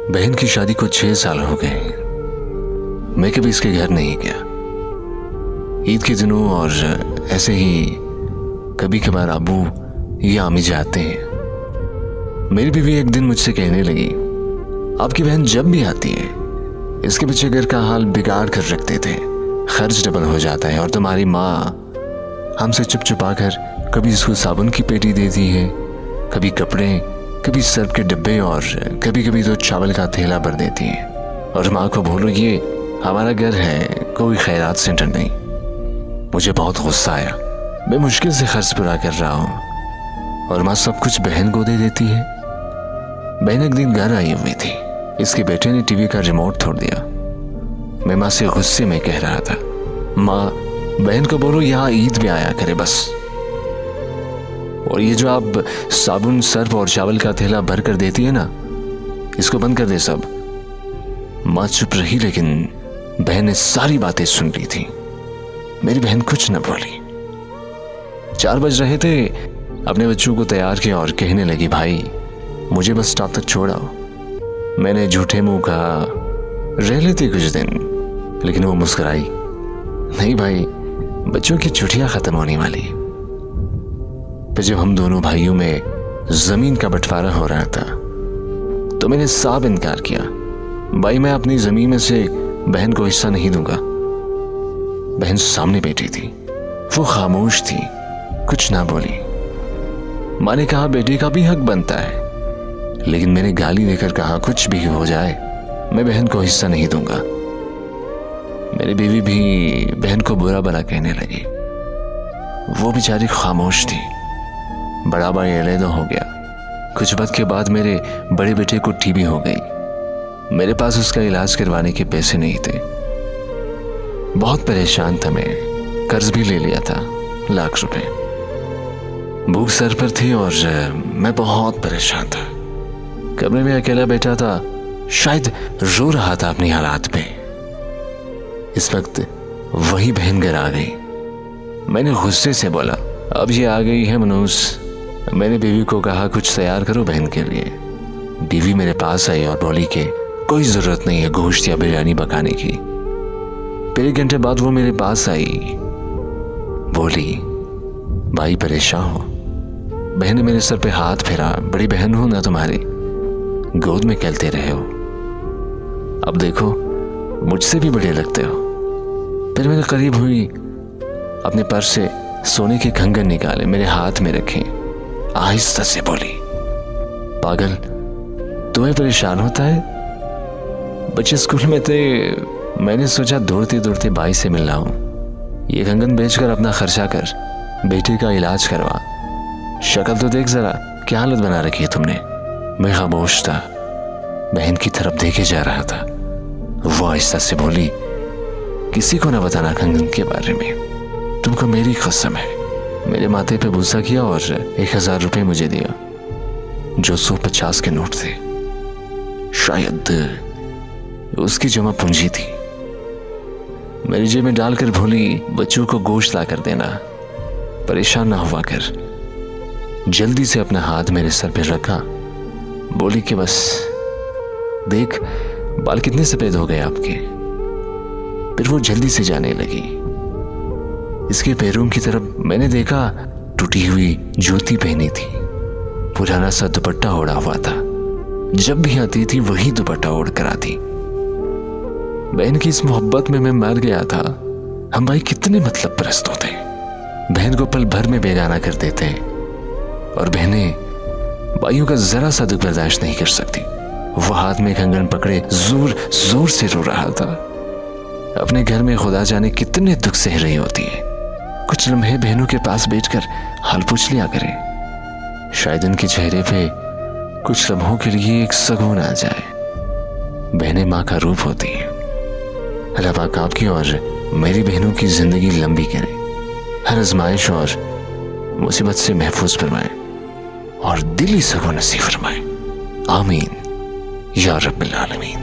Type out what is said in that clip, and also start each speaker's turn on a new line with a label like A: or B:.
A: बहन की शादी को 6 साल हो गए। मैं कभी इसके घर नहीं गया। ईद के दिनों और ऐसे ही कभी कभार अबू या अम्मी जाते हैं। मेरी बीवी एक दिन मुझसे कहने लगी, आपकी बहन जब भी आती है इसके पीछे घर का हाल बिगाड़ कर रख देते हैं, खर्च डबल हो जाता है। और तुम्हारी माँ हमसे चुप छुपा कर कभी इसको साबुन की पेटी देती है, कभी कपड़े, कभी सर्फ के डब्बे और कभी कभी तो चावल का थैला भर देती है। और माँ को बोलो ये हमारा घर है, कोई खैरात सेंटर नहीं। मुझे बहुत गुस्सा आया। मैं मुश्किल से खर्च पूरा कर रहा हूँ और माँ सब कुछ बहन को दे देती है। बहन एक दिन घर आई हुई थी। इसके बेटे ने टीवी का रिमोट तोड़ दिया। मैं माँ से गुस्से में कह रहा था, माँ बहन को बोलो यहाँ ईद में आया करे बस। और ये जो आप साबुन, सर्फ और चावल का थैला भर कर देती है ना, इसको बंद कर दे सब। माँ चुप रही, लेकिन बहन ने सारी बातें सुन ली थी। मेरी बहन कुछ न बोली। 4 बज रहे थे। अपने बच्चों को तैयार किया और कहने लगी, भाई मुझे बस स्टॉप तक छोड़ाओ। मैंने झूठे मुंह कहा, रह लेती कुछ दिन, लेकिन वो मुस्कुराई, नहीं भाई बच्चों की छुट्टियां खत्म होने वाली। फिर जब हम दोनों भाइयों में जमीन का बंटवारा हो रहा था तो मैंने साफ इनकार किया, भाई मैं अपनी जमीन में से बहन को हिस्सा नहीं दूंगा। बहन सामने बैठी थी, वो खामोश थी, कुछ ना बोली। माँ ने कहा बेटी का भी हक बनता है, लेकिन मैंने गाली देकर कहा कुछ भी हो जाए मैं बहन को हिस्सा नहीं दूंगा। मेरी बीवी भी बहन को बुरा भला कहने लगी। वो बेचारी खामोश थी। बड़ा भाई अलहदा हो गया। कुछ वक्त के बाद मेरे बड़े बेटे को टीबी हो गई। मेरे पास उसका इलाज करवाने के पैसे नहीं थे। बहुत परेशान था मैं, कर्ज भी ले लिया था लाख रुपए। भूख सर पर थी और मैं बहुत परेशान था। कमरे में अकेला बैठा था, शायद रो रहा था अपनी हालात पे। इस वक्त वही बहन घर आ गई। मैंने गुस्से से बोला, अब ये आ गई है मनूस। मैंने बीवी को कहा कुछ तैयार करो बहन के लिए। बीवी मेरे पास आई और बोली कि कोई जरूरत नहीं है गोश्त या बिरयानी पकाने की। फिर 1 घंटे बाद वो मेरे पास आई, बोली भाई परेशान हो। बहन ने मेरे सर पे हाथ फेरा, बड़ी बहन हो ना तुम्हारी, गोद में खेलते रहे हो, अब देखो मुझसे भी बड़े लगते हो। फिर मेरे करीब हुई, अपने पर्स से सोने के कंगन निकाले, मेरे हाथ में रखे, आहिस्ता से बोली, पागल तुम्हें परेशान होता है? बच्चे स्कूल में थे, मैंने सोचा दौड़ते दौड़ते भाई से मिल रहा हूं। ये कंगन बेचकर अपना खर्चा कर, बेटे का इलाज करवा। शक्ल तो देख जरा, क्या हालत बना रखी है तुमने। मैं खामोश था, बहन की तरफ देखे जा रहा था। वो आहिस्ता से बोली, किसी को ना बताना कंगन के बारे में, तुमको मेरी कसम है। मेरे माथे पे बूसा किया और 1000 रुपये मुझे दिया, जो 150 के नोट थे। शायद उसकी जमा पूंजी थी। मेरी जेब में डालकर बोली, बच्चों को गोश्त ला कर देना, परेशान ना हुआ कर। जल्दी से अपना हाथ मेरे सर पे रखा, बोली कि बस देख बाल कितने सफेद हो गए आपके। फिर वो जल्दी से जाने लगी। इसके पैरों की तरफ मैंने देखा, टूटी हुई जूती पहनी थी, पुराना सा दुपट्टा ओढ़ा हुआ था। जब भी आती थी वही दुपट्टा ओढ़ कर आती। बहन की इस मोहब्बत में मैं मर गया था। हम भाई कितने मतलब परस्त होते हैं, बहन को पल भर में बेगाना कर देते हैं। और बहनें भाइयों का जरा सा दुख बर्दाश्त नहीं कर सकती। वो हाथ में कंगन पकड़े जोर जोर से रो रहा था। अपने घर में खुदा जाने कितने दुख सह रही होती है। कुछ लम्हे बहनों के पास बैठकर हाल पूछ लिया करें, शायद उनके चेहरे पे कुछ लम्हों के लिए एक सुकून आ जाए। बहनें माँ का रूप होती है। अल्लाह पाक आपकी और मेरी बहनों की जिंदगी लंबी करे, हर आजमाइश और मुसीबत से महफूज फरमाए और दिली सुकून नसीब फरमाए। आमीन या रब्बिल आलमीन।